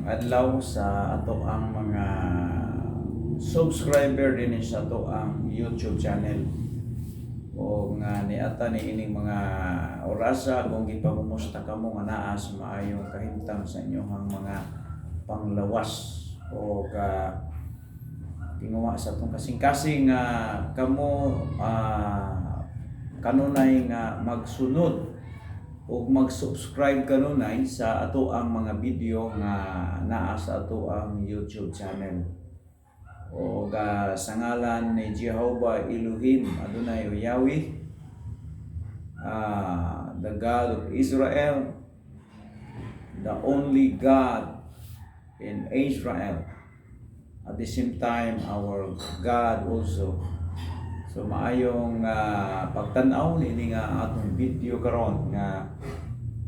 adlaw sa ato ang mga subscriber din sa ato ang YouTube channel. O nga niata ni ining mga orasa kung gipamumusta kamo nga naa sa maayong kahimtang sa inyong mga panglawas o tinguha sa itong kasing-kasing nga kamo kanunay nga magsunod o mag-subscribe kanunay sa ato ang mga video nga naa sa ato ang YouTube channel. O sa ngalan ni Jehovah Elohim Adonai Yahweh, the God of Israel, the only God in Israel, at the same time our God also. So maayong pagtanaw nini nga atong video karon nga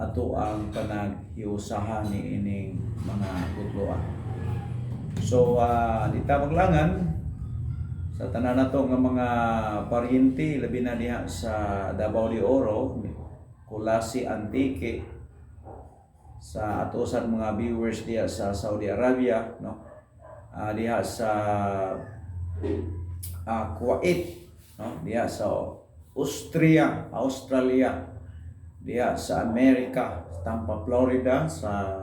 ato ang panaghiusahan ni ining mga gudloan. So di ta maglangan sa tanan nato nga mga paryente labi na diha sa Davao de Oro, Kulasi Antique, sa atosan mga viewers diha sa Saudi Arabia, no? Diha sa Kuwait, no? Diha sa Australia, diha sa Amerika, Tampa, Florida, sa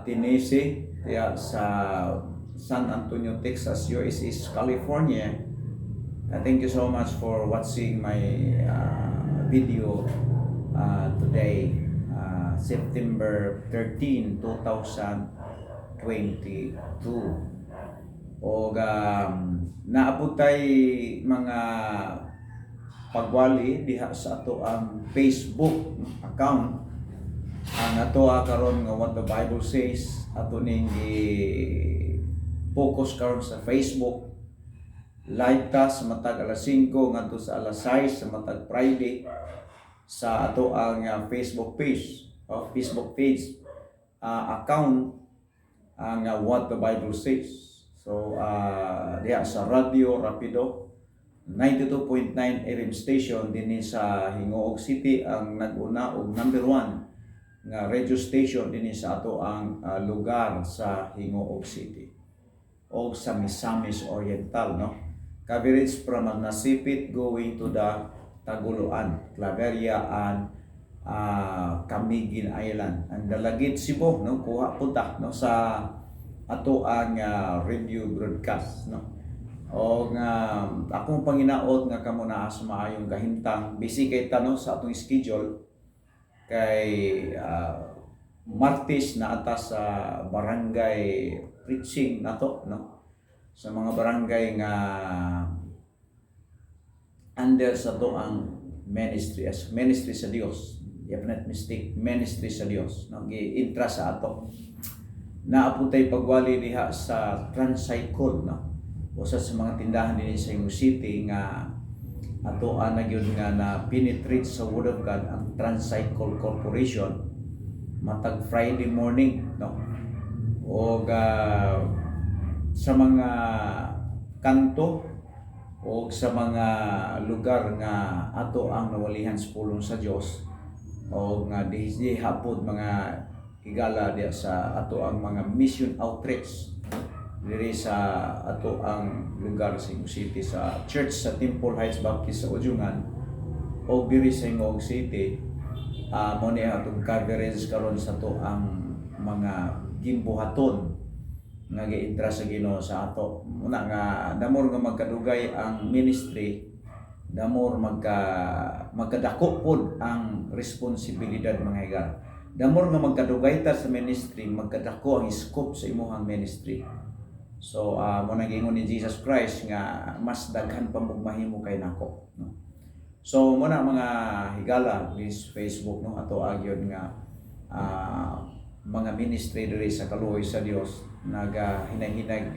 Tennessee, diha sa San Antonio, Texas, USA, California. Thank you so much for watching my video today, September 13, 2022. O naabutay mga pagwali diha sa ato ang Facebook account. Ang ato karon nga what the Bible says, ato ning focus karon sa Facebook. Live ta sa matag alas 5 ngadto sa alas 6 sa matag Friday sa ato ang Facebook page account ang what the Bible says. So diha sa Radio Rapido 92.9 FM station dinhi sa Hingoog City ang nag-una og number 1 nga radio station dinhi sa ato ang lugar sa Hingoog City o sa Misamis Oriental, no? Coverage from Nasipit going to the Taguluan, Claveria and Camiguin Island and Dalagit, Cebu, no? Kuha punta, no, sa ato ang radio broadcast, no? O nga akong panginaot nga kamo naa sa maayong kahimtang busy kay tanong sa atong schedule kay Martes na atas sa barangay preaching nato, no? Sa mga barangay nga under sa to ang ministry as ministry sa Dios, if not mistake, ministry sa Dios, no? Gi-intra sa ato naaputay pagwali diha sa Tricycle, no? Usa sa mga tindahan din sa Cebu City nga ato gyud nga na penetrate sa Word of God ang Tricycle Corporation matag Friday morning, no? O sa mga kanto o sa mga lugar nga ato ang nawalihan sa pulong sa Dios o nga di hapon mga higala diya sa ato ang mga mission outreach diri sa ato ang lugar sa Cebu City sa Church sa Temple Heights Baptist sa Ujungan o diri sa Hingoog City. Mo ni atong coverage karon sa to ang mga gimbuhaton nga giintra sa Ginoo sa ato. Muna nga damor nga magkadugay ang ministry, damor magkadako pod ang responsibilidad mga higala. Damor nga magkadugay ta sa ministry, magkadako ang scope sa imong ministry. So mo nang ingon ni Jesus Christ nga mas daghan pa mong mahimo kay nako, no? So mo na mga higala this Facebook, no, ato agyon nga mga ministry diri sa kaluoy sa Dios hinay-hinay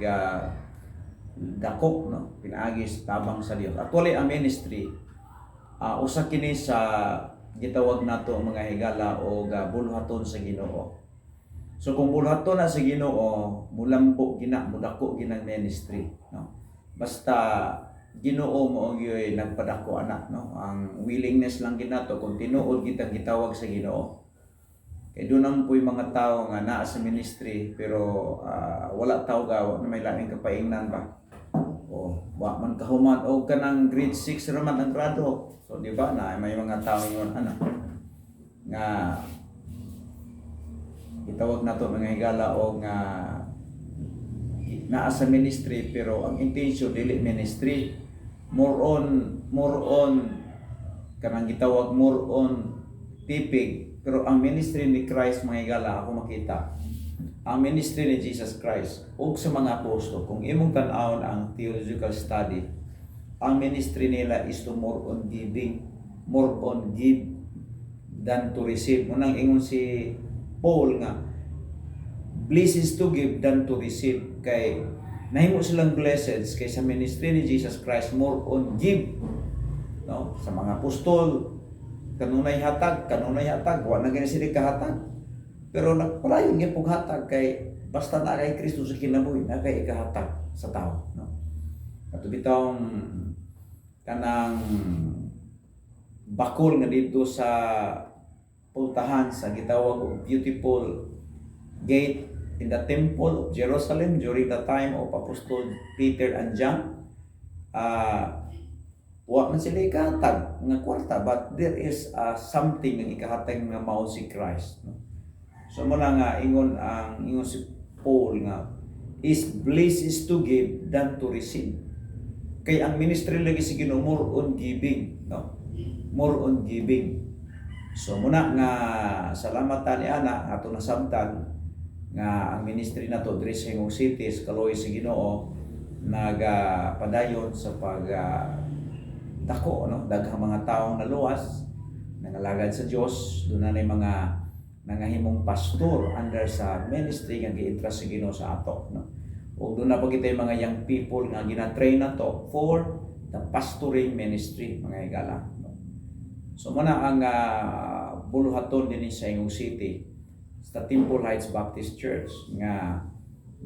dako, no, pinaagi sa tabang sa Dios. Actually ang ministry usa kini sa gitawag nato mga higala o bulhaton sa Ginoo. So kung bulhaton na sa Ginoo, mulambo gina, mudako ginang ministry, no? Basta Ginoo mo gyoy nagpadako ana, no? Ang willingness lang ginato kung tinuod kita gitawag sa Ginoo. Kay doon naman po yung mga tao nga naa sa ministry pero wala tao gawa na may laing kapaingnan ba. O wa man kahuman o kanang grade 6 raman ang grado. So di ba na may mga tao yon nga itawag nato mga higala o nga naa sa ministry pero ang intention dili ministry, more on kanang gitawag more on tipig. Pero ang ministry ni Christ mga higala ako makita, ang ministry ni Jesus Christ ug sa mga apostol, kung imong tan-awon ang theological study, ang ministry nila is to more on giving, more on give than to receive. Munang ingon si Paul nga, blessed is to give than to receive. Kay nahimo silang blessed kay sa ministry ni Jesus Christ more on give, no? Sa mga apostol kanunay hatag, wa na gani sila kahatag. Pero nagpalayon gyud pug hatag kay basta na kay Kristo sa kinabuhi, na kay ikahatag sa tao, no? Ato bitong kanang bakol nga dito sa pultahan sa gitawag og beautiful gate in the temple of Jerusalem during the time of Apostle Peter and John. Wa man sila ikahatag nga kwarta, but there is something nga ikahatag nga mao si Christ, no? So mo na nga ingon si Paul nga is blessed is to give than to receive. Kay ang ministry lagi si Ginoo more on giving, no? More on giving. So muna nga salamatan ni ana ato nasabtan nga ang ministry nato diri sa Hingog City sa kaluoy sa Ginoo nagapadayon sa pag dako, no? Daghang mga taong naluwas nangalagad sa Dios. Doon na mga nangahimong pastor under sa ministry nga gi-entrust sa Ginoo sa ato, no? O doon na pa kita yung mga young people nga gina-train na to for the pastoring ministry mga higala, no? So muna ang buluhaton din sa Hingog City sa Temple Heights Baptist Church nga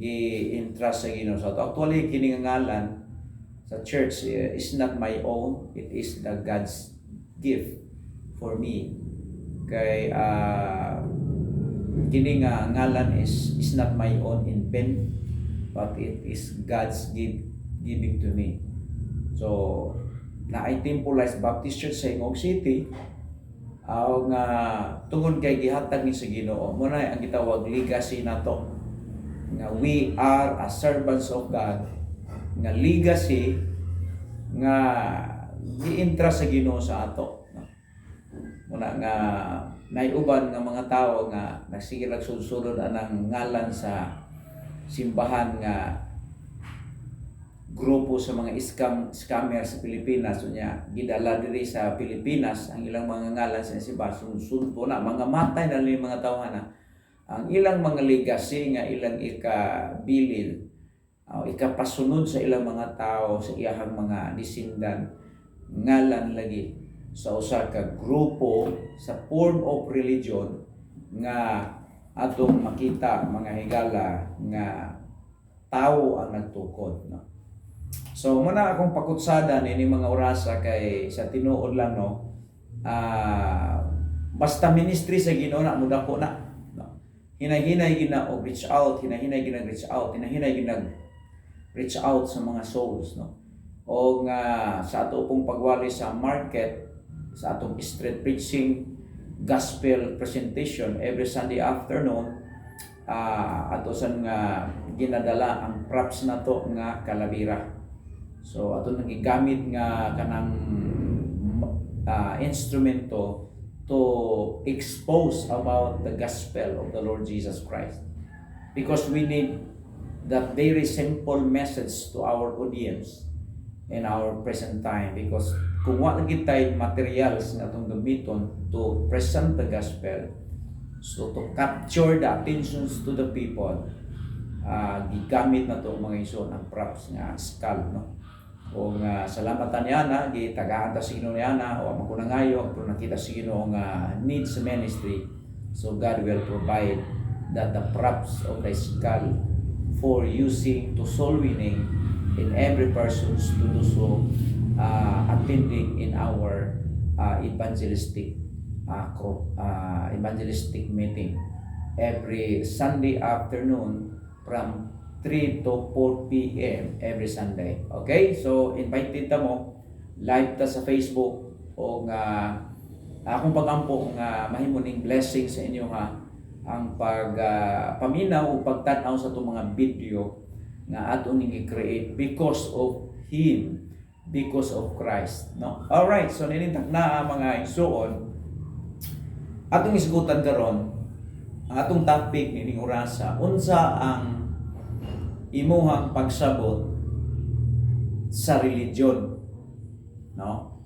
gi-entrust sa Ginoo sa ato. Actually kini nga ngalan sa church is not my own, it is the God's gift for me. Kay kini nga ngalan is not my own invent, but it is God's giving to me. So na ay Temple Heights Baptist Church sa Hingog City nga tungod kay gihatag ni sa Ginoo mo na ang gitawag legacy nato nga we are as servants of God, nga legacy nga gi-entrust sa Ginoo sa ato, no? Muna nga naiuban nga mga tao nga nagsige nagsulod anang ngalan sa simbahan nga grupo sa mga scammer sa Pilipinas. Unya gidala diri sa Pilipinas ang ilang mga ngalan sa simbahan, sunod po na mga matay na lang mga tao na ang ilang mga legacy nga ilang ikabilin ikapasunod sa ilang mga tao sa iyahang mga disindan ngalan lagi sa usa ka grupo sa form of religion nga atong makita mga higala nga tao ang nagtukod, no? So muna akong pakutsada ni mga orasa kay sa tinuod lang, no? Basta ministry sa Ginoo na mudako na, no? Hinay-hinay gina og reach out, hinay-hinay ginag-reach out, hinay-hinay ginag-reach out sa mga souls, no? O nga sa ato pong pagwali sa market, sa atong street preaching, gospel presentation every Sunday afternoon, ato san nga ginadala ang props nato nga kalabira. So ato nang gigamit nga kanang instrumento to expose about the gospel of the Lord Jesus Christ, because we need that very simple message to our audience in our present time. Because kung wala gitay materials nga itong gamiton to present the gospel, so to capture the attentions to the people, gigamit na itong mga ison ang props nga skull, no? O nga salamatan niya na gitagaan ta sa Ginoo niya na o makunangayo pero nakita sa Ginoo nga needs ministry, so God will provide that the props of the skull for using to soul winning in every person's to do so attending in our evangelistic evangelistic meeting every Sunday afternoon from 3 to 4 p.m. every Sunday. Okay? So, invited ta mo. Live ta sa Facebook o nga akong pagampo nga mahimo ning blessing sa inyo ha. Ang paminaw o pagtanaw sa itong mga video nga ato ning i-create because of Him, because of Christ. No? Alright, so nilintak na mga isuon. Atong isgutan karon atong topic nining orasa, unsa ang imuhang pagsabot sa religion. No?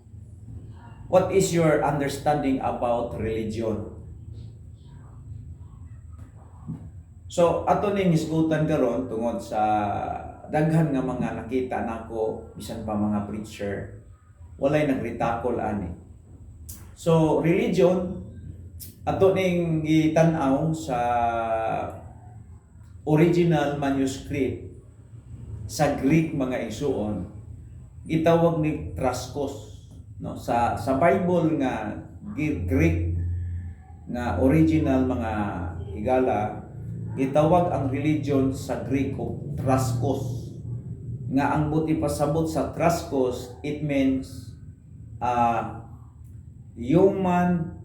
What is your understanding about religion? So, ato ning isgutan karon tungod sa daghan nga mga nakita nako bisan pa mga preacher walay nagritakol ani. So, religion ato ning gitanaw sa original manuscript sa Greek mga isuon gitawag ni Traskos, no? Sa Bible nga Greek nga original mga higala gitawag ang religion sa Greek o Traskos, nga ang buti pasabot sa Traskos, it means human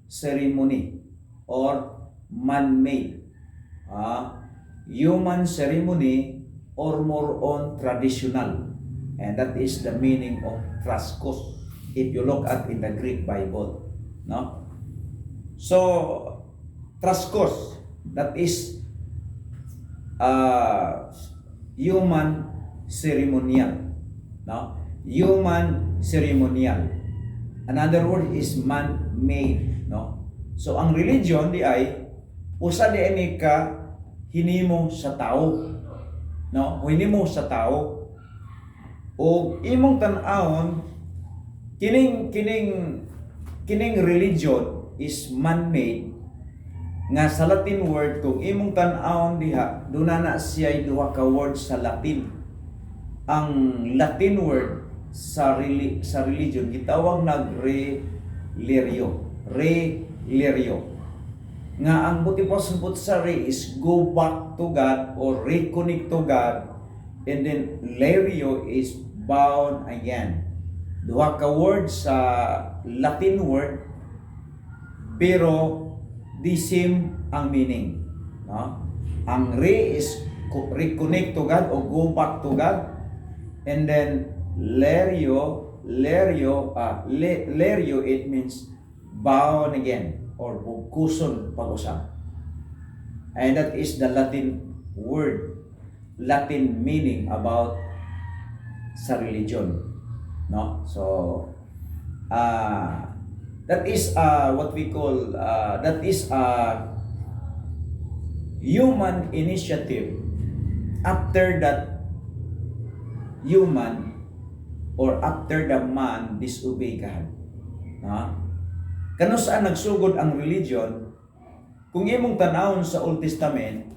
ceremony or man-made, human ceremony or more on traditional, and that is the meaning of Traskos if you look at in the Greek Bible, no? So Traskos, that is human ceremonial, no? Human ceremonial. Another word is man-made, no? So ang religion di ay usa di ani ka hinimo sa tao, no? Hinimo sa tao o imong tan-awon kining religion is man-made nga sa Latin word. Kung imong tan-awon diha dunana siya duha ka word sa Latin. Ang Latin word sa religion gitawag nag relirio nga ang buti pasabot sa is go back to God or reconnect to God, and then lerio is bound again. Duha ka word sa Latin word pero the same ang meaning, no? Ang is reconnect to God o go back to God, and then lerio it means bound again or bugkuson pag-usap, and that is the Latin word, Latin meaning about sa religion, no? So that is what we call that is human initiative after that human or after the man disobey God, no? Kano saan nagsugod ang religion? Kung imong tanawon sa Old Testament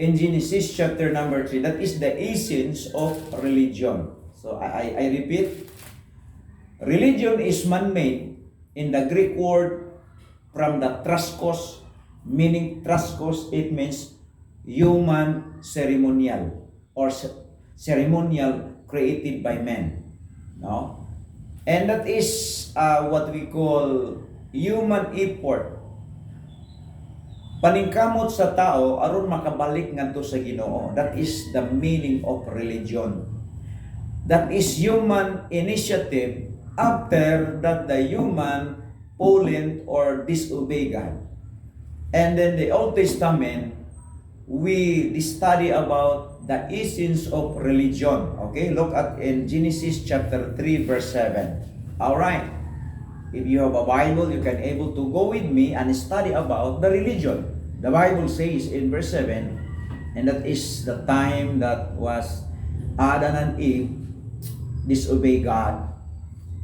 in Genesis chapter number 3, that is the essence of religion. So I repeat, religion is man-made. In the Greek word from the Traskos, meaning Traskos, it means human ceremonial or ceremonial created by men, no? And that is what we call human effort, paningkamot sa tao aron makabalik ngadto sa Ginoo. That is the meaning of religion. That is human initiative after that the human fallen or disobey God. And then the Old Testament, we study about the essence of religion. Okay, look at in Genesis chapter 3 verse 7. All right, if you have a Bible, you can able to go with me and study about the religion. The Bible says in verse 7, and that is the time that was Adam and Eve disobey God.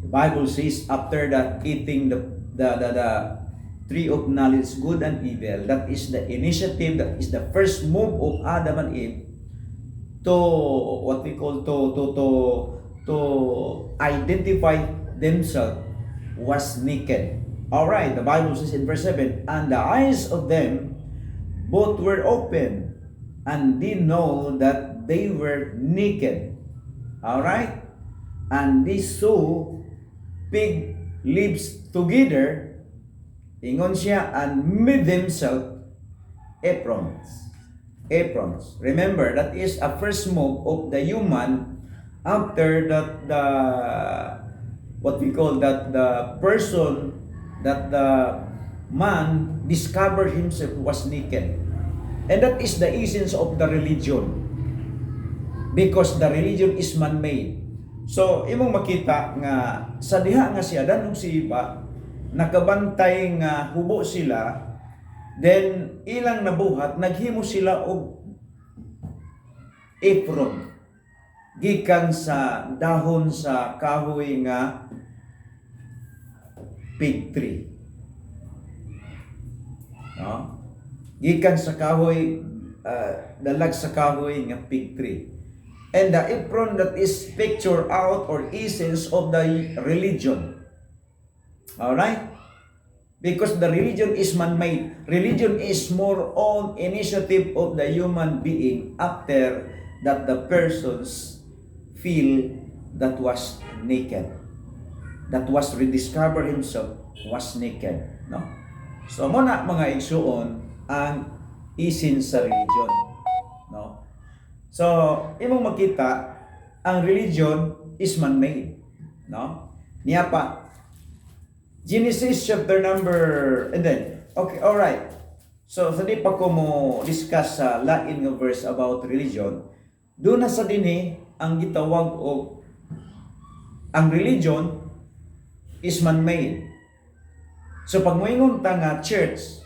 The Bible says after that eating the tree of knowledge good and evil, that is the initiative, that is the first move of Adam and Eve to what we call to identify themselves was naked. Alright, the Bible says in verse 7, and the eyes of them both were open, and did know that they were naked. Alright? And they saw fig leaves together, ingon siya, and made themselves aprons. Aprons. Remember, that is a first move of the human after that the what we call that the person that the man discovered himself was naked. And that is the essence of the religion. Because the religion is man-made. So, imong makita nga sa diha nga si Adan ug si Eva nakabantay nga hubo sila, then ilang nabuhat naghimo sila og apron gikan sa dahon sa kahoy nga fig tree. No? Gikan sa kahoy, dalag sa kahoy nga fig tree. And the apron that is picture out or essence of the religion. Alright? Because the religion is man-made. Religion is more on initiative of the human being after that the persons feel that was naked. That was rediscovered himself was naked. No? So muna mga igsuon ang essence sa religion. No? So, imong makita ang religion is man-made. No? Niya pa Genesis chapter number and then okay, all right. So, sa di pa ko mo discuss sa lain nga verse about religion, doon na sa dinhi ang gitawag og ang religion is man-made. So pag moingon ta nga church,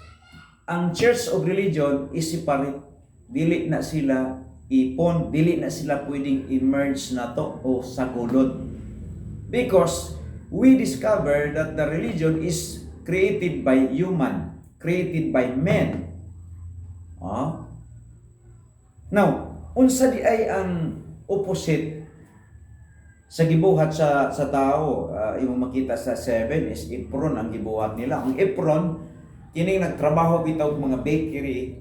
ang church of religion is separate. Dili na sila ipon, dili na sila pwedeng emerge na to o sagulod. Because we discover that the religion is created by human, created by men. Now, unsa di ay ang opposite sa gibuhat sa tao? Imong makita sa 7 is apron ang gibuhat nila. Ang apron kini nagtrabaho bitaw mga bakery,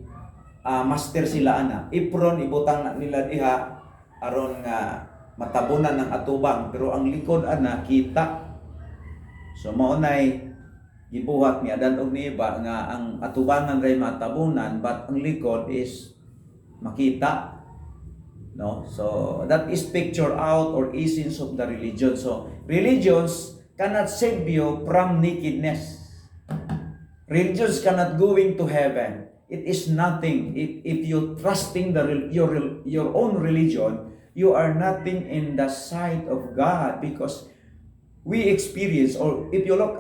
master sila ana. Apron ibutang na nila diha aron nga matabunan ng atubang, pero ang likod ana kita. So mao nay gibuhat ni Adan ug ni Eva nga ang atubangan ray matabunan but ang likod is makita. No? So that is picture out or essence of the religion. So religions cannot save you from nakedness. Religions cannot going to heaven. It is nothing. If you trusting your own religion, you are nothing in the sight of God, because we experience, or if you look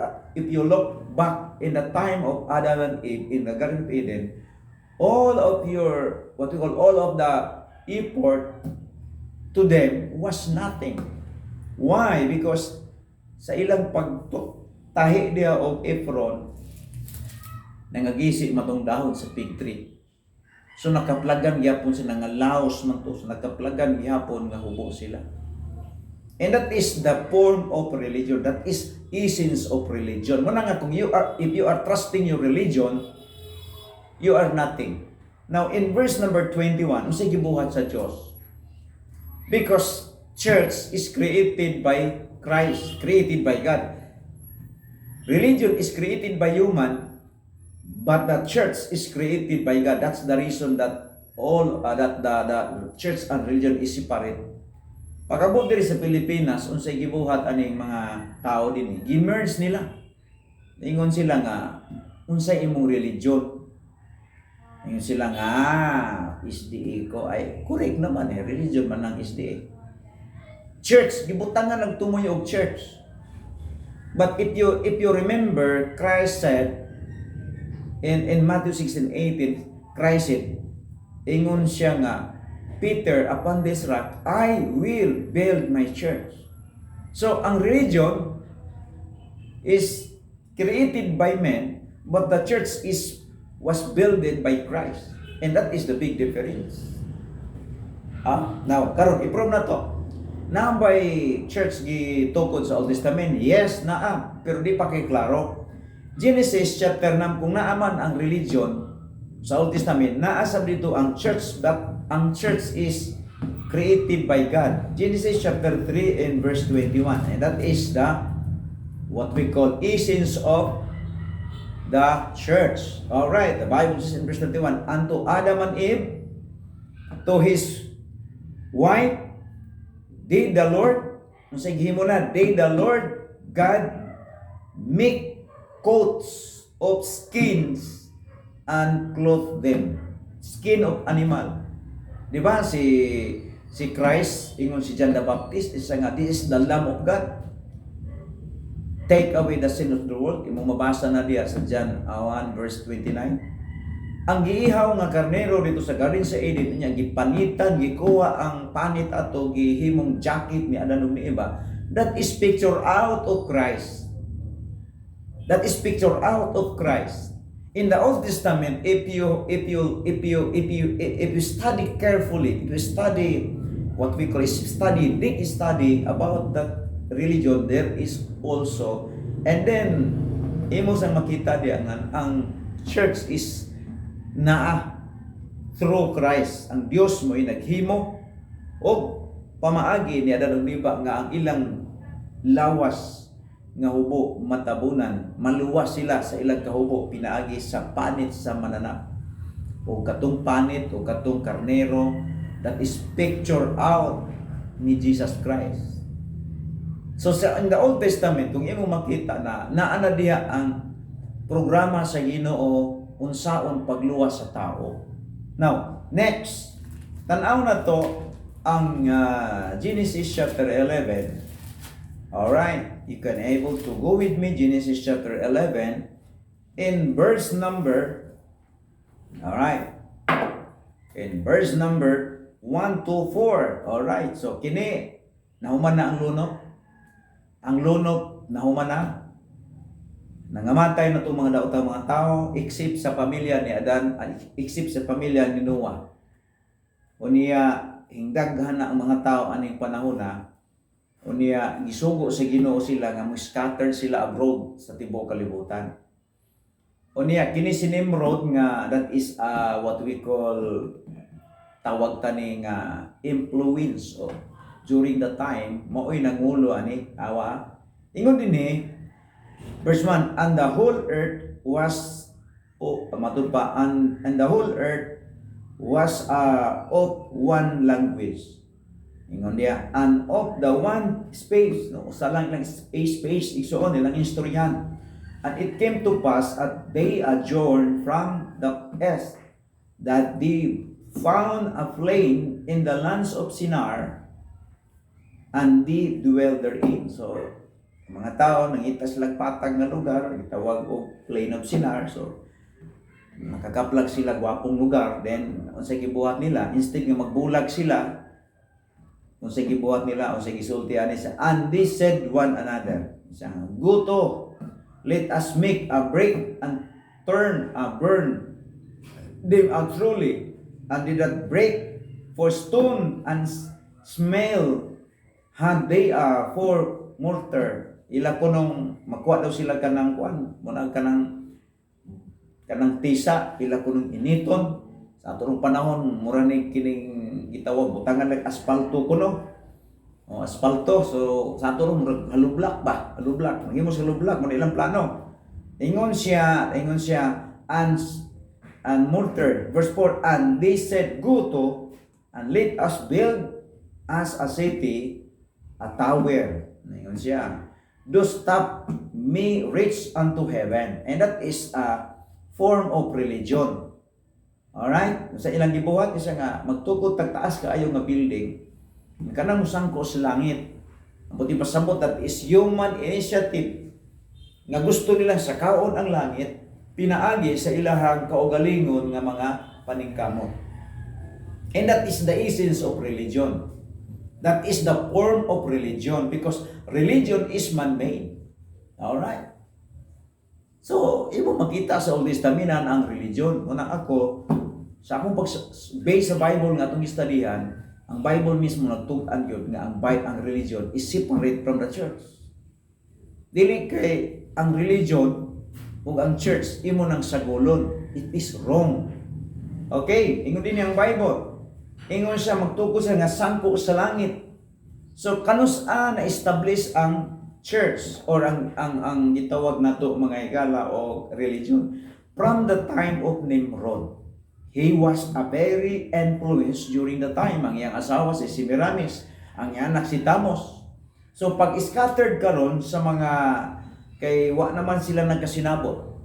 back in the time of Adam and Eve in the Garden of Eden, all of your all of the effort to them was nothing. Why? Because sa ilang pagtahi diya og apron, nangagisi matong dahon sa fig tree. So nakaplagan gyapon sila nga laos man to, so nakaplagan gyapon nga hubo sila. And that is the form of religion. That is essence of religion. Muna nga kung if you are trusting your religion, you are nothing. Now in verse number 21, unsay gibuhat sa Dios? Because church is created by Christ, created by God. Religion is created by human, but the church is created by God. That's the reason that all that the church and religion is separate. Pagabot diri sa Pilipinas, unsay gibuhat aning mga tao dinhi, gi-merge nila. Ingon sila nga unsay imong religion? Ingon sila nga SDA ko ay correct naman religion man ang SDA. Church gibutangan nagtumoy og church. But if you remember, Christ said in Matthew 16:18, Christ said, ingon siya nga, Peter, upon this rock, I will build my church. So, ang religion is created by men, but the church was builded by Christ. And that is the big difference. Now, karon i-prove na to. Naambay church gitukod sa Old Testament? Yes, naa. Pero di pa kay klaro. Genesis chapter 6, kung naaman ang religion sa Old Testament, naasab dito ang church, but ang church is created by God. Genesis chapter 3 and verse 21. And that is the what we call essence of the church. Alright, the Bible says in verse 21, unto Adam and Eve, to his wife, did the Lord, did the Lord God make coats of skins and clothe them. Skin of animal. Di ba si Christ, ingon si John the Baptist, isa nga, this is the Lamb of God. Take away the sin of the world. Imong mabasa na diya sa John 1 verse 29. Ang giihaw nga karnero dito sa Garden sa Eden niya gipanitan, gikuha ang panit ato, gihimong jacket ni Adan ug ni Eva. That is picture out of Christ. That is picture out of Christ. In the Old Testament, if you study carefully, if you study what we call deep study about that religion, there is also, and then imo sang makita diya nga ang church is naa through Christ. Ang Dios mo ay naghimo o pamaagi ni Adan ug Eva nga ang ilang lawas nga hubo matabunan, maluwas sila sa ilang kahubo pinaagi sa panit sa mananap. O katong panit o katong karnero, that is picture out ni Jesus Christ. So in the Old Testament, kung imo makita na naana diha ang programa sa Ginoo unsaon pagluwas sa tao. Now, next, tan-aw na to ang Genesis chapter 11. Alright, you can able to go with me, Genesis chapter 11 in verse number, alright, in verse number 1 to 4. Alright, so kini nahuman na ang lunok. Ang lunok nahuman na. Nangamatay na itong mga daotang mga tao, except sa pamilya ni Adan, except sa pamilya ni Noah. O niya, hingdaghan na ang mga tao aning panahon na, o niya, gisugo sa Ginoo sila, nga scatter sila abroad sa tibuok kalibutan. O niya, kini si Nimrod nga, that is what we call, tawag tani nga, influence, o during the time, mao'y nangulo ani, awa. Ingon din verse 1, and the whole earth was, and the whole earth was of one language. Ingon dia, and of the one space, no, sa lang space, igsoon nilang istoryan. And it came to pass that they adjourned from the east, that they found a plain in the lands of Shinar, and they dwell therein. So, mga tao nangita sila patag na lugar, gitawag og plain of Shinar. So, nakakaplag sila gwapong lugar. Then, unsay gibuhat nila, instead nga magbulag sila, unsay gibuhat nila, unsay gisultihan nila, and they said one another, go to, let us make a break and burn them out truly, and did not break for stone and smell had they for mortar. Ila kunong makuha daw sila kanang kuan, munag kanang tisa, ila kunong initon. Sa atong panahon, mura ni kining gitawag butangan like asfalto kuno. O asfalto, so sa atong halublak ba? Halublak, maghimo sa halublak, mo ilang plano. Ingon siya and mortar. Verse 4, and they said, go to, and let us build as a city, a tower. Ingon siya, do stop me reach unto heaven. And that is a form of religion. Alright? Sa ilang gibuhat, isa nga, magtukod tagtaas ka ayaw nga building, kanang musangko sa langit. Ang buti pasabot, that is human initiative, nga gusto nila sa kaon ang langit, pinaagi sa ilahang kaugalingon nga mga paningkamot. And that is the essence of religion. That is the form of religion, because religion is man-made. Alright? So, imo makita sa Old Testament ang religion. Unang ako, sa akong based sa Bible nga itong istadihan, ang Bible mismo nagtug-an yun nga ang religion is separate from the church. Dili kay ang religion ug ang church imo nang sagulon. It is wrong. Okay, ingon din ang Bible. Ingon siya magtukod siya nga sangko sa langit. So kanus-a na-establish ang church or ang gitawag nato mga higala o religion from the time of Nimrod. He was a very influence during the time. Ang iyang asawa si Semiramis, ang iyang anak si Tamos. So pag scattered karon sa mga kay wa naman sila nagkasinabot.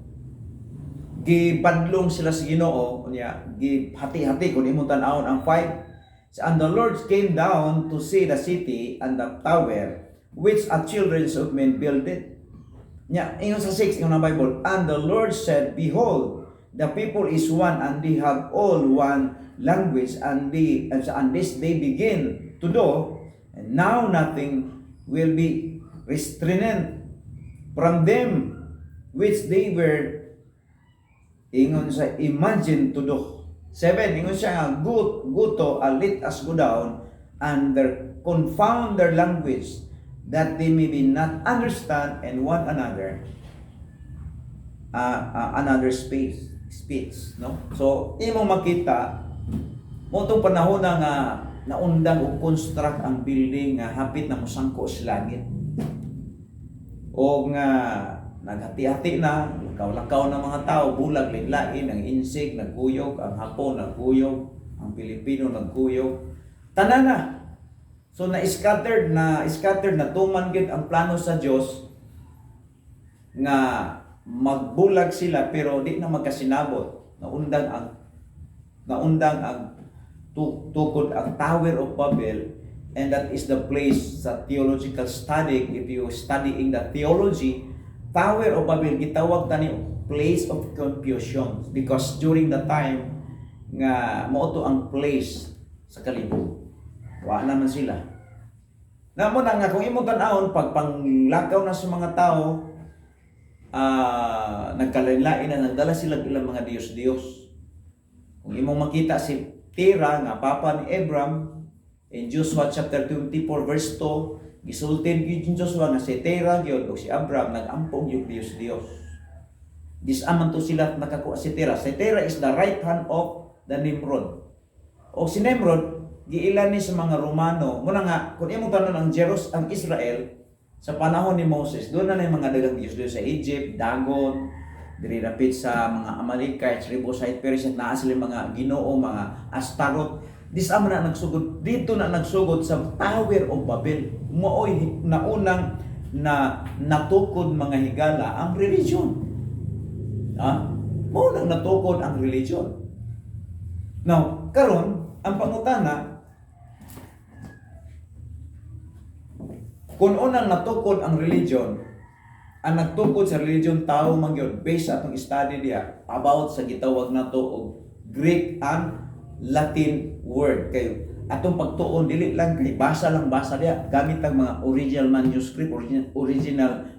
Gipadlong sila sa Ginoo unya gihati-hati kun imong tan-awon ang 5. And the Lord came down to see the city and the tower which a children of men builded. Nya ingon sa 6 ng Bible, and the Lord said, behold, the people is one and they have all one language and this they begin to do, and now nothing will be restrained from them which they were ingon sa imagine to do. 7, ingon siya, guto, let us go down and confound their language, that they may be not understand and one another speech, no? So imong makita mo tong panahon na nga naundang og construct ang building nga hapit na mosangko sa langit. O nga naghati-hati na, lakaw-lakaw ng mga tao, bulag, lain-lain, ang insik, nagkuyog, ang Hapon, nagkuyog, ang Pilipino, nagkuyog. Tanan na. So na-scattered na tuman gid ang plano sa Dios nga magbulag sila pero di na magkasinabot. Naundang ang tukod ang Tower of Babel, and that is the place sa theological study. If you studying the theology, Tower of Babel gitawag tani place of confusion because during the time nga mao to ang place sa kalibo. Wa naman sila. Namo na nga kung imong tan-awon pag panglakaw na sa mga tao, nagkalain-lain na nagdala sila ilang mga Diyos-Diyos. Kung imong makita si Tera nga papa ni Abram in Joshua chapter 24 verse 2, gisultin gyud Joshua nga si Tera gyud o si Abram nagampong yung Diyos-Diyos. Disaman to sila nakakuha si Tera. Si Tera is the right hand of the Nimrod. O si Nimrod giilan ni sa mga Romano. Muna nga, kung imong tanon ang ang Israel, sa panahon ni Moses, doon na yung mga dagang Diyos doon sa Egypt, Dagon, diri rapid sa mga Amalekites, Rebusite, Persian, naa sila mga Ginoo, mga Astarot. Disama na nagsugod, dito na nagsugod sa Tower of Babel. Mooy naunang na natukod mga higala ang religion. Maunang natukod ang religion. Now, karon ang pangutana, kung unang natukod ang religion, ang nagtukod sa religion tao man gyud based sa atong study diha about sa gitawag nato og Greek and Latin word kay atong pagtuon dili lang kay basa diha gamit ang mga original manuscript, original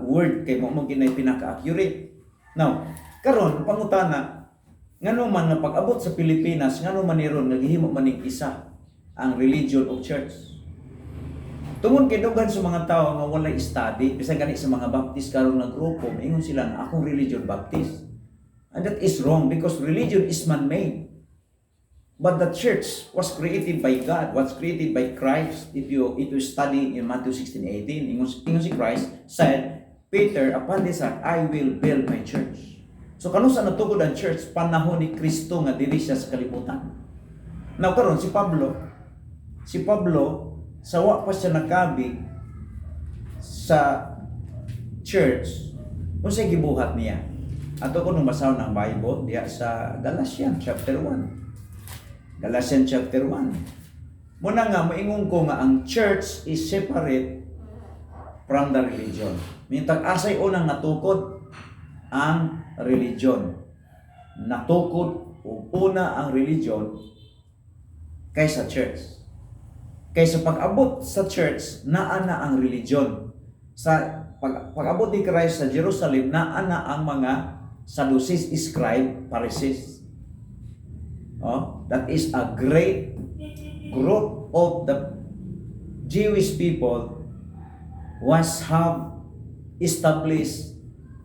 word kay mo kinay pinaka-accurate. Now, karon pangutana, ngano man nga pag-abot sa Pilipinas, ngano man niron naghihimo man ning isa ang religion of church. Tungod kay dugan sa mga tao nga walay study, bisan gani sa mga Baptist karon nga grupo, ingon sila nga akong religion Baptist. And that is wrong because religion is man-made. But the church was created by God, was created by Christ. If you study in Matthew 16:18, ingon si Christ said, Peter, upon this rock I will build my church. So kanusa natukod ang church panahon ni Kristo nga dili siya sa kalibutan. Now karon si Pablo sawa pa siya nagkabig sa church, unsay gibuhat niya? Ato ko nung basahon ang Bible diya sa Galatians chapter 1. Galatians chapter 1. Muna nga moingon ko nga ang church is separate from the religion. Mintag asay unang natukod ang religion. Natukod o una ang religion kaysa church. Kaysa pag-abot sa church, naa na ang religion. Sa pag-abot ni Christ sa Jerusalem, naa na ang mga Sadducees, scribe, Pharisees. That is a great group of the Jewish people was have established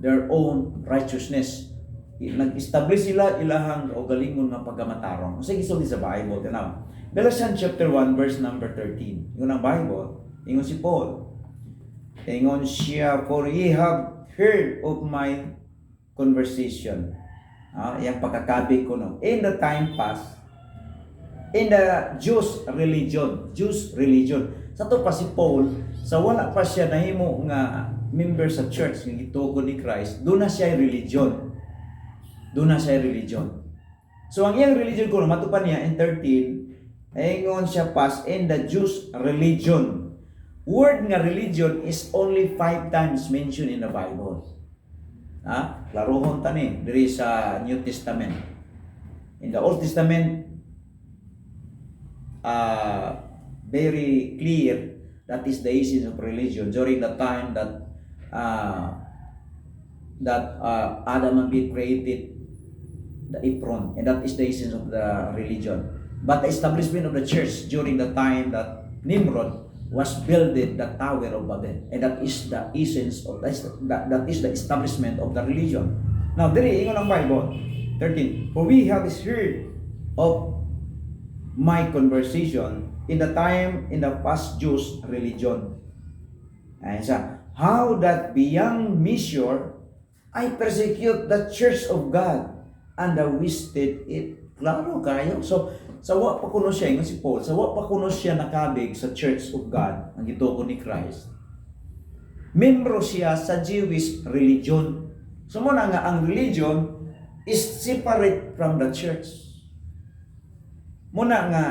their own righteousness. Nag-establish sila ilahang kaugalingon nga pagamatarong. Sige sulti sa Bible, tanaw. Galatians chapter 1 verse number 13. Yun ang Bible. Ingon si Paul. Ingon siya, for ye have heard of my conversation. Yung pagkakabi ko no. In the time past, in the Jewish religion. Sa to pa si Paul, sa wala pa siya nahimo nga member sa church ng gitugon ni Christ, doon na siya religion. So ang iyang religion ko, matupan niya in 13, ingon siya pas in the Jewish religion. Word nga religion is only 5 times mentioned in the Bible. Laruhon tani diri sa New Testament. In the Old Testament, very clear that is the essence of religion during the time that Adam and Eve created the apron, and that is the essence of the religion. But the establishment of the church during the time that Nimrod was building the Tower of Babel, and that is the essence of that is the establishment of the religion. Now, diri ingon ang Bible 13, for we have heard of my conversation in the time in the past Jewish religion. And how that beyond measure I persecute the church of God and wasted it. Klaro kayo. So, sawa pa kuno siya, yung si Paul, sawa pa kuno siya nakabig sa church of God, ang gitugon ni Christ. Membro siya sa Jewish religion. So, muna nga, ang religion is separate from the church. Muna nga,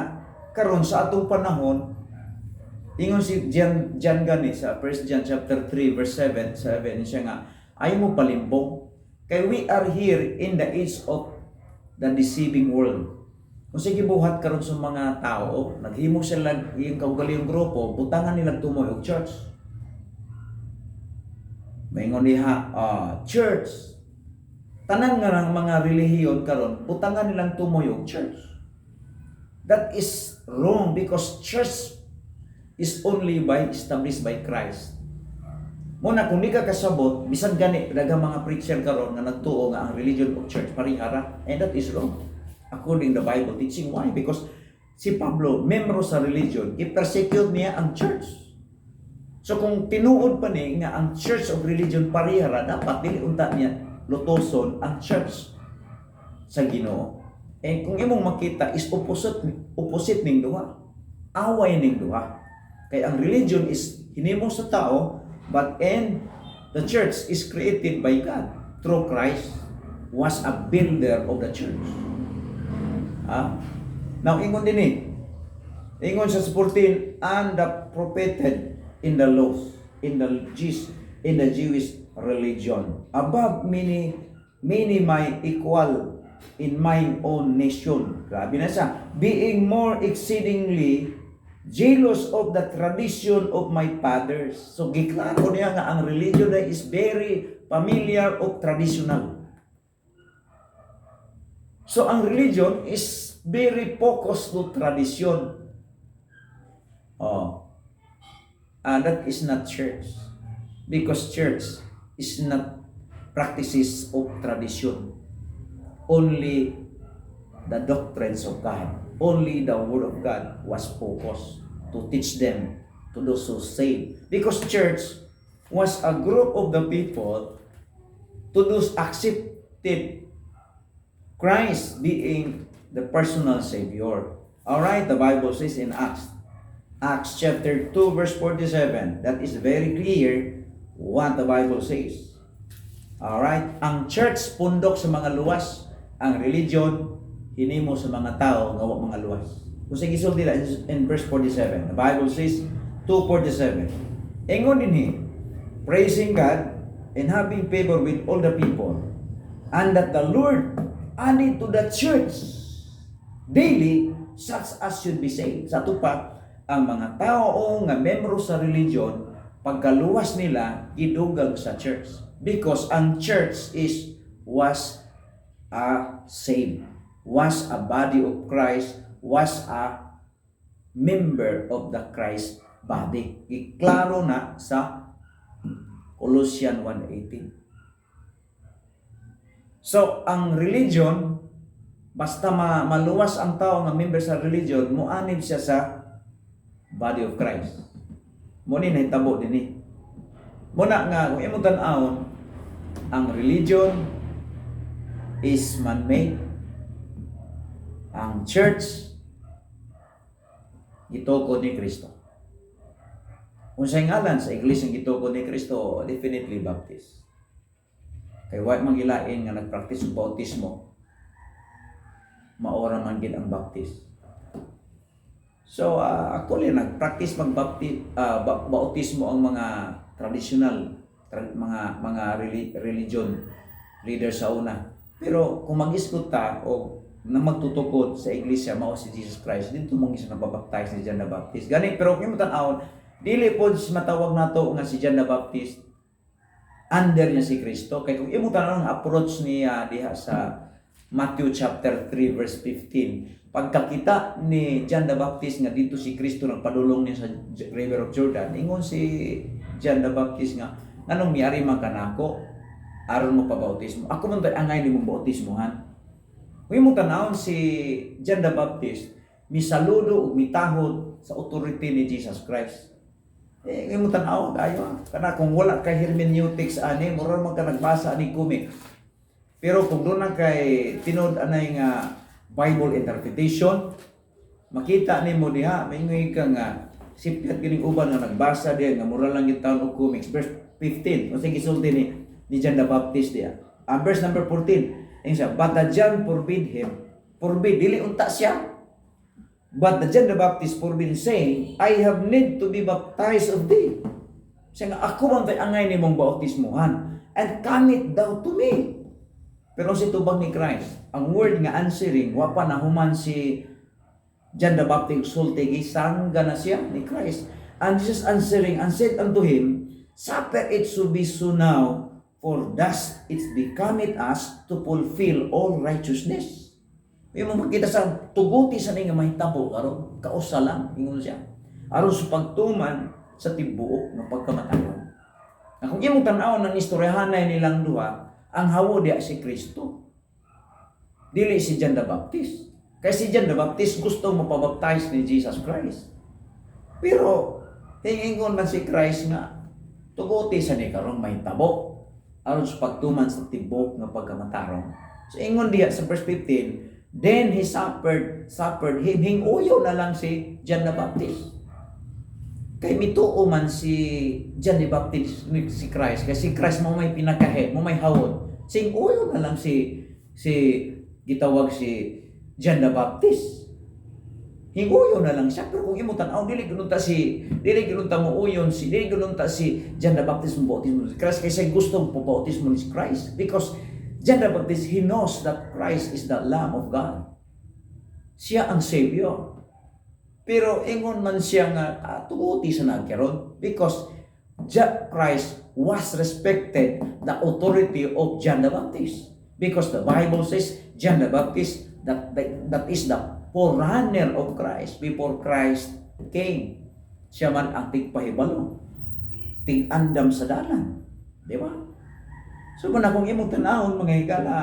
karon sa atong panahon, ingon si John gani sa 1 John chapter 3 verse 7 siya nga, ay mo palimbong. Kaya we are here in the age of the deceiving world. Kung sige buhat karon sa mga tao, naghimo sila yung kaugalingong grupo, butangan nila tumoy og church. Maingon diha, church. Tanan nga ng mga relihiyon karon, butangan nilang tumoy og church. That is wrong because church is only established by Christ. Muna, kung di ka kasabot, bisan gani, dagang mga preacher karon nga nagtuo nga ang religion of church parihara, and that is wrong. According to the Bible teaching. Why? Because si Pablo, membro sa religion, i-persecute niya ang church. So kung tinuod pa ni nga ang church of religion parihara, dapat dili unta niya lutoson ang church sa Ginoo. And kung imong makita is opposite ning duha. Away ning duha. Kay ang religion is hinimo sa tao, but the church is created by God through Christ, was a builder of the church. Now, ingon din ingon sa 14, and the propheted in the laws, in the Jewish religion, above many my equal in my own nation. Grabe na siya. Being more exceedingly jealous of the tradition of my fathers. So, giklaro niya nga ang religion na is very familiar of traditional. So, ang religion is very focused to tradition. And that is not church. Because church is not practices of tradition. Only the doctrines of God. Only the Word of God was focused to teach them, to those who saved. Because church was a group of the people to those accepted Christ being the personal Savior. Alright, the Bible says in Acts chapter 2 verse 47, that is very clear what the Bible says. Alright, ang church pundok sa mga luwas, ang religion hinimo sa mga tao nga wa mga luwas. Kung sige sulti in verse 47, the Bible says 2:47. Ingon dinhi, praising God and having favor with all the people, and that the Lord added to the church daily such as should be saved. Sa tupa, ang mga tao nga membro sa religion, pagkaluwas nila, gidugag sa church. Because ang church was a saved, was a body of Christ, was a member of the Christ body. Iklaro na sa Colossians 1:18. So, ang religion, basta maluwas ang tao nga member sa religion, muanib siya sa body of Christ. Muna nahitabo din eh. Muna nga, kung imong tan-awon, ang religion is man-made. Ang church, gitukod ni Kristo. Unsay ngalan sa iglesia gitukod ni Kristo, definitely Baptist. Kay wa magilain nga nagpractice og bautismo, maora man gid ang Baptist. So ako rin nagpractice bautismo ang mga traditional mga religion leaders sa una. Pero kung mag-isgot ta o na magtutukod sa iglesia mao si Jesus Christ, dito mong isa nababaptize ni John the Baptist. Gani pero kung tan-awon, dili pod matawag nato nga si John the Baptist under niya si Kristo. Kay kung imo tan-awon ang approach niya diha sa Matthew chapter 3 verse 15, pagkakita ni John the Baptist nga dito si Kristo nagpadulong niya sa River of Jordan, ingon si John the Baptist nga nganong miari man kanako aron mo pabautismo. Ako man tay angay nimong bautismohan. Kung imong tanawon si John the Baptist misaludo ug mitahod sa authority ni Jesus Christ. Imong tan-aw kayo kana kung wala kay hermeneutics ani mura man ka nagbasa ani comic. Pero kung doon na kay tinod anay nga Bible interpretation, makita nimo diha maingoy ka nga sipyat kining uban nga nagbasa diha nga mura lang gitaon og comics. Verse 15 kasi gisulti ni John the Baptist diha. Verse number 14 siya, but the John forbid him. Forbid, dili unta siya. But the John the Baptist forbid, saying, I have need to be baptized of thee. Siya nga, ako man tay angay nimong bautismuhan, and cometh thou to me. Pero si tubang ni Christ, ang word nga answering, wapa na human si John the Baptist sulti, gisangga na siya ni Christ. And Jesus answering, and said unto him, suffer it should be so now, for thus it becometh us to fulfill all righteousness. Yung mo makita sa tuguti sa nga mahitabo karon kausa lang ingon siya. Aron sa pagtuman sa tibuok nga pagkamatayon. Kung imong tan-awon ng istoryahanay nilang duha, ang hawo diya si Kristo. Dili si John the Baptist. Kay si John the Baptist gusto mapabaptize ni Jesus Christ. Pero hingingon man si Christ nga tuguti sa ni karon mahitabo aron sa pagtuman sa tibok nga pagkamatarong. So ingon diha sa verse 15, then he suffered him, hinguyo na lang si John the Baptist. Kay mituo man si John the Baptist si Christ, kasi si Christ mo may pinakahe, mo may hawod. Hinguyo na lang si gitawag si John the Baptist. Hinguyo na lang siya. Pero kung imo tan-aw dili gununta mo uyon dili gununta si John the Baptist mo bautismo si Christ kasi gusto mo bautismo ni Christ, because John the Baptist, he knows that Christ is the Lamb of God. Siya ang Savior. Pero ingon man siya nga tuguti sa nagkaron, because Christ was respected the authority of John the Baptist, because the Bible says John the Baptist that is the forerunner of Christ before Christ came. Siya man ang tigpahibalo, tig-andam sa dalan. Di ba? So kung akong imong tanahon mga higala,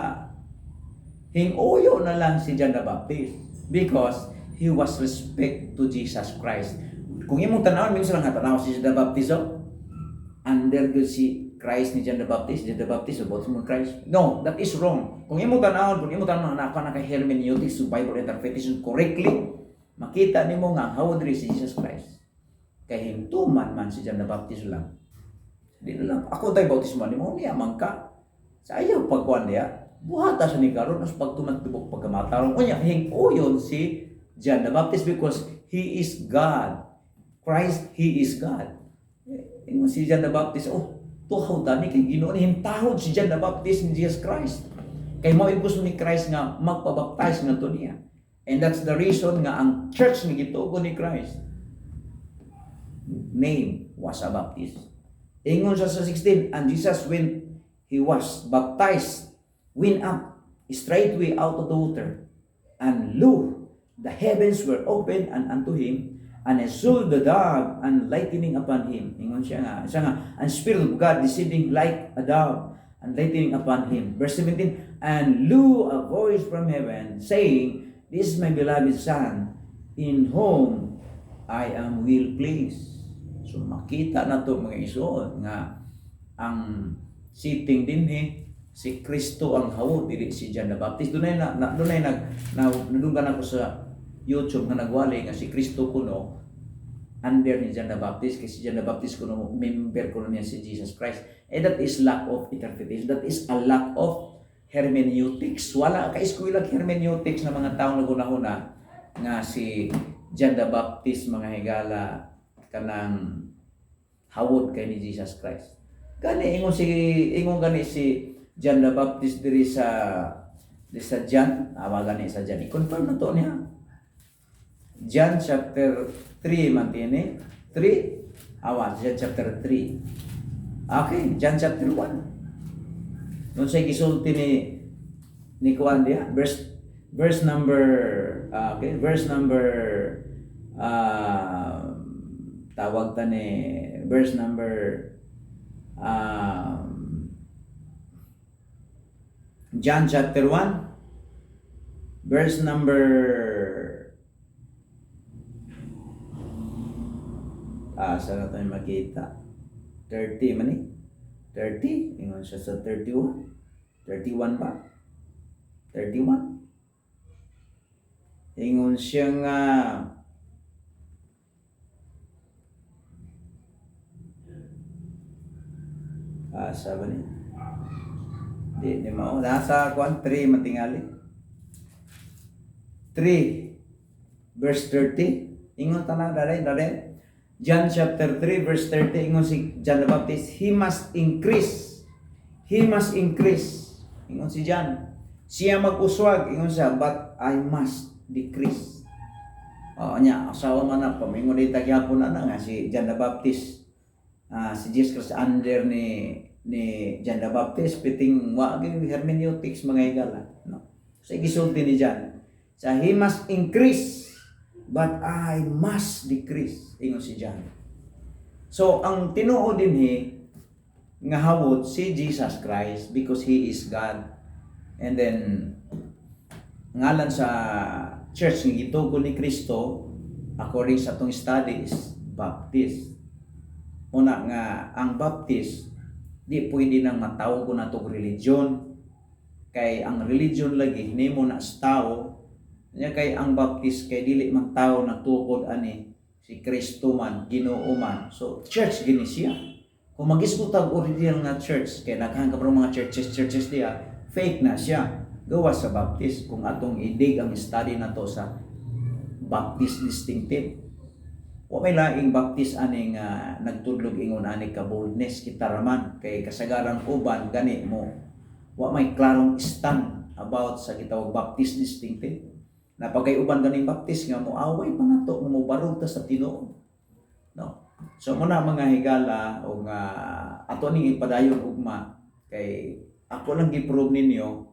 hinguyo na lang si John the Baptist because he was respect to Jesus Christ. Kung imong tanahon, minsan lang tanaw si John the Baptist, under si Christ ni John the Baptist about mo Christ. No, that is wrong. Kung imo tan-awon na ako naka-hermeneutics to Bible interpretation correctly, makita nimo nga how diri si Jesus Christ. Kay hintuman man si John the Baptist lang. Di na lang ako tay bautismo nimo niya man ka. Sa ayaw pagkuan niya, buhata sa ni karon as pagtuman tibok pagkamatarong. Unya hinguyon si John the Baptist because he is God. Christ, he is God. Ingon si John the Baptist, tuhaw tani kay Ginoo ni hintahod si John the Baptist ni Jesus Christ. Kay mao gusto ni Christ nga magpabaptize ngadto niya. And that's the reason nga ang church nga gitugo ni Christ name was a Baptist. Ingon sa 16, and Jesus when he was baptized went up straightway out of the water, and lo, the heavens were opened and unto him, and I saw the dove and lightning upon him. Ingon siya nga, and Spirit of God descending like a dove, and lightning upon him. Verse 17, and blew a voice from heaven, saying, this is my beloved Son, in whom I am well pleased. So makita na to mga isuon nga ang sitting din si Kristo ang hawod, dili si John the Baptist. Dunay nadunggan ako sa YouTube nga nagwali nga si Kristo kuno under ni John the Baptist, kasi John the Baptist kuno member kuno niya si Jesus Christ. That is lack of interpretation. That is a lack of hermeneutics. Wala ka eskwela hermeneutics na mga taong naguna-una nga si John the Baptist mga higala kanang hawod kay ni Jesus Christ. Ingon gani si John the Baptist diri sa John, gani sa John. I-confirm na to niya. John chapter 3 man tini. 3 John chapter 3. Okay, John chapter 1. Nun say gisulti ni kuan dia verse number tawag ta ni verse number John chapter 1 verse number saan natin makita 30 man 30 ingon siya sa 31 ba 31 ingon siya nga sabi ni di mao nasa kuan 3 matingali 3 verse 30 ingon tanang dare John chapter 3 verse 30 ingon si John the Baptist, he must increase ingon si John, siya mag-uswag ingon siya, but I must decrease. Nya asawa man na pamingon ita gyapon na nga si John the Baptist, si Jesus Christ under ni John the Baptist, piting wa gyud hermeneutics mga higala, no? So gisulti ni John, so he must increase but I must decrease ingon si John. So ang tinuod dinhi nga hawod si Jesus Christ because he is God. And then ngalan sa church nga gitugon ni Kristo according sa atong studies, Baptist. Una nga ang Baptist di pwede nang matawag ko na itong religion, kay ang religion lagi hinimo na sa tao. Nya kay ang Baptist kay dili man tao natukod ani si Kristo man, Ginoo man. So church gini siya. Kung mag-isgot ang original nga church, kay naghan ka mga churches diya, fake na siya. Gawa sa Baptist kung atong idig ang study na to sa Baptist distinctive. Wa may laing Baptist ani nga nagtudlog ingon ani ka boldness kita raman kay kasagaran uban gani mo. Wa may klarong stand about sa gitawag Baptist distinctive. Napagay uban ganing Baptist nga mo away pa nato mo barog ta sa Tinoo. No. So muna mga higala o nga ato ning ipadayon ugma kay ako lang gi-prove ninyo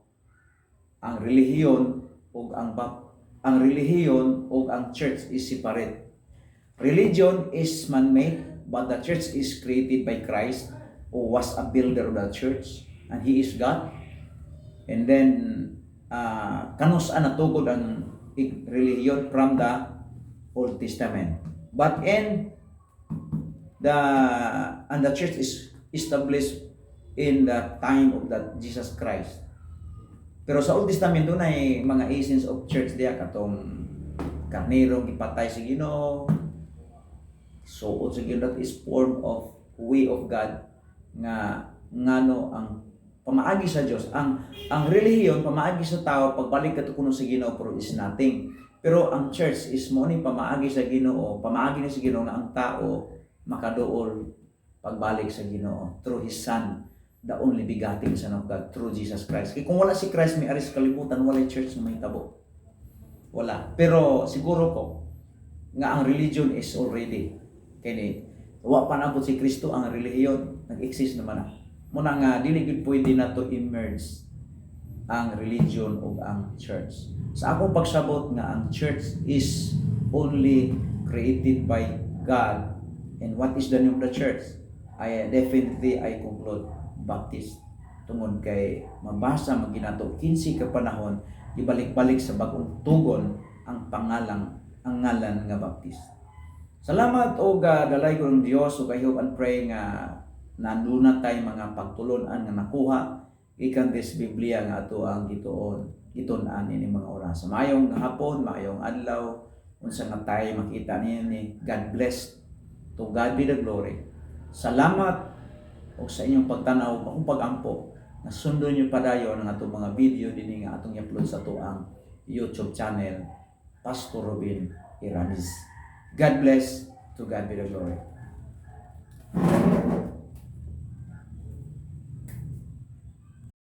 ang relihiyon ug ang relihiyon ug ang church is separate. Religion is man-made, but the church is created by Christ, who was a builder of the church, and He is God. And then kanus natugod ang relihiyon from the Old Testament. But the church is established in the time of that Jesus Christ. Pero sa Old Testament doon ay mga essence of church diya katong karnero gipatay sa Ginoo. So also that is form of way of God nga ngano ang pamaagi sa Dios. Ang relihiyon pamaagi sa tao pagbalik kadto kuno sa Ginoo pero is nothing. Pero ang church is mo ni pamaagi sa Ginoo, pamaagi ni sa Ginoo nga ang tao makaduol pagbalik sa Ginoo through His Son, the only begotten Son of God, through Jesus Christ. Kaya kung wala si Christ may aris kalibutan, wala church na may tabo. Wala. Pero siguro ko nga ang religion is already kini wa pa nabot si Kristo ang relihiyon nag-exist naman na. Muna nga dili gid pwede nato immerse ang religion ug ang church. Sa akong pagsabot nga ang church is only created by God. And what is the name of the church? I conclude Baptist. tungod kay mabasa maginato 15 ka panahon ibalik-balik sa bagong tugon ang ngalan nga Baptist. Salamat o dalay ko ng Dios ug I hope and pray nga nanduna tay mga pagtulon-an nga nakuha ikan this Biblia nga ato ang gitun-an ini mga oras. Maayong hapon, maayong adlaw, unsa nga tayo makita ni God bless. To God be the glory. Salamat o sa inyong pagtanaw, akong pagampo na sundo nyo padayon ang atong mga video din nga atong i-upload sa tuang YouTube channel Pastor Robin Iramis. God bless. To God be the glory.